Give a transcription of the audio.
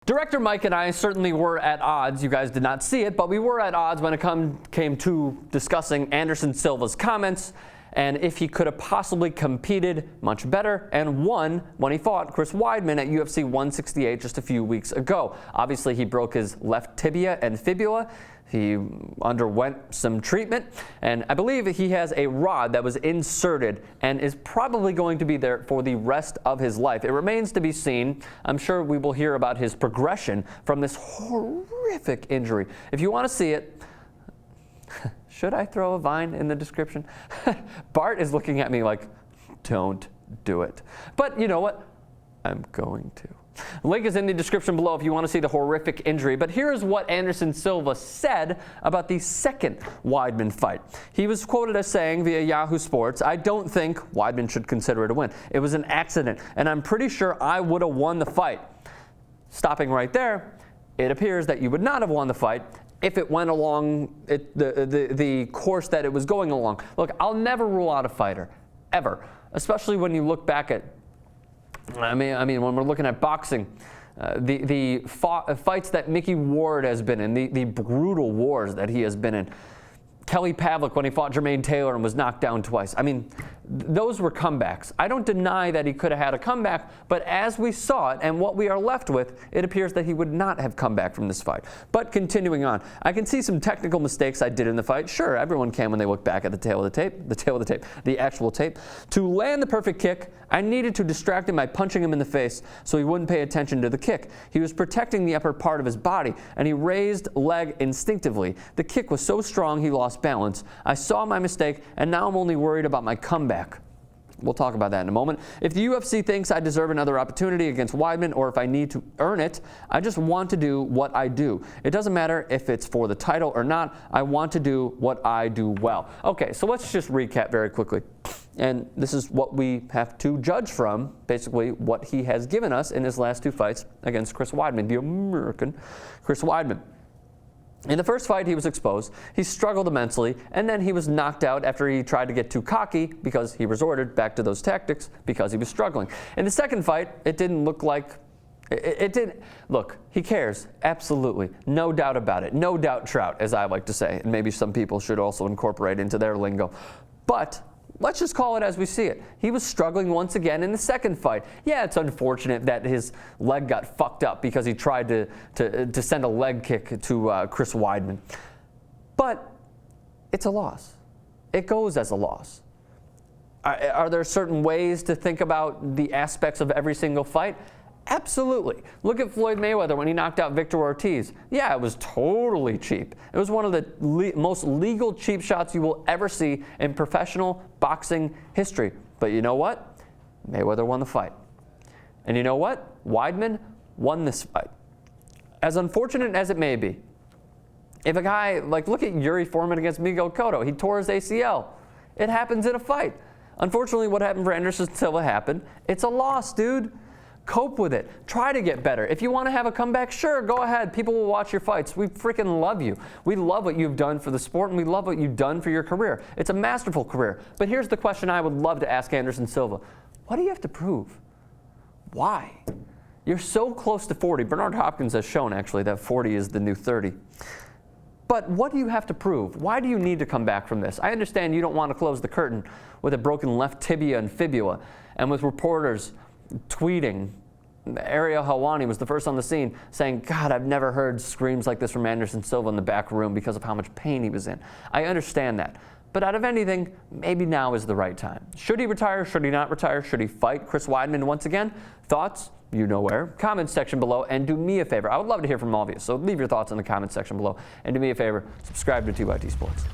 Director Mike and I certainly were at odds. You guys did not see it, but we were at odds when it came to discussing Anderson Silva's comments and if he could have possibly competed much better and won when he fought Chris Weidman at UFC 168 just a few weeks ago. Obviously, he broke his left tibia and fibula. He underwent some treatment, and I believe he has a rod that was inserted and is probably going to be there for the rest of his life. It remains to be seen. I'm sure we will hear about his progression from this horrific injury. If you want to see it, should I throw a Vine in the description? Bart is looking at me like, don't do it. But you know what? I'm going to. Link is in the description below if you want to see the horrific injury. But here's what Anderson Silva said about the second Weidman fight. He was quoted as saying via Yahoo Sports, "I don't think Weidman should consider it a win. It was an accident, and I'm pretty sure I would have won the fight." Stopping right there, it appears that you would not have won the fight if it went along the course that it was going along. Look, I'll never rule out a fighter, ever, especially when you look back at I mean, when we're looking at boxing, the fights that Mickey Ward has been in, the brutal wars that he has been in. Kelly Pavlik when he fought Jermaine Taylor and was knocked down twice. I mean, those were comebacks. I don't deny that he could have had a comeback, but as we saw it and what we are left with, it appears that he would not have come back from this fight. But continuing on, I can see some technical mistakes I did in the fight. Sure, everyone can when they look back at the actual tape. To land the perfect kick, I needed to distract him by punching him in the face so he wouldn't pay attention to the kick. He was protecting the upper part of his body, and he raised leg instinctively. The kick was so strong he lost balance. I saw my mistake, and now I'm only worried about my comeback. We'll talk about that in a moment. If the UFC thinks I deserve another opportunity against Weidman or if I need to earn it, I just want to do what I do. It doesn't matter if it's for the title or not. I want to do what I do well. Okay, so let's just recap very quickly. And this is what we have to judge from, basically what he has given us in his last two fights against Chris Weidman, the American Chris Weidman. In the first fight, he was exposed, he struggled immensely, and then he was knocked out after he tried to get too cocky because he resorted back to those tactics because he was struggling. In the second fight, it didn't look like, it didn't, look, he cares, absolutely, no doubt about it, no doubt Trout, as I like to say, and maybe some people should also incorporate into their lingo. But let's just call it as we see it. He was struggling once again in the second fight. Yeah, it's unfortunate that his leg got fucked up because he tried to send a leg kick to Chris Weidman. But it's a loss. It goes as a loss. Are there certain ways to think about the aspects of every single fight? Absolutely. Look at Floyd Mayweather when he knocked out Victor Ortiz. Yeah, it was totally cheap. It was one of the most legal cheap shots you will ever see in professional boxing history. But you know what? Mayweather won the fight. And you know what? Weidman won this fight. As unfortunate as it may be, if a guy, like look at Yuri Foreman against Miguel Cotto, he tore his ACL. It happens in a fight. Unfortunately, what happened for Anderson Silva happened. It's a loss, dude. Cope with it. Try to get better. If you want to have a comeback, sure, go ahead. People will watch your fights. We freaking love you. We love what you've done for the sport, and we love what you've done for your career. It's a masterful career. But here's the question I would love to ask Anderson Silva. What do you have to prove? Why? You're so close to 40. Bernard Hopkins has shown, actually, that 40 is the new 30. But what do you have to prove? Why do you need to come back from this? I understand you don't want to close the curtain with a broken left tibia and fibula, and with reporters tweeting. Ariel Helwani was the first on the scene saying, God, I've never heard screams like this from Anderson Silva in the back room because of how much pain he was in. I understand that. But out of anything, maybe now is the right time. Should he retire? Should he not retire? Should he fight Chris Weidman once again? Thoughts? You know where. Comment section below, and do me a favor. I would love to hear from all of you, so leave your thoughts in the comment section below. And do me a favor, subscribe to TYT Sports.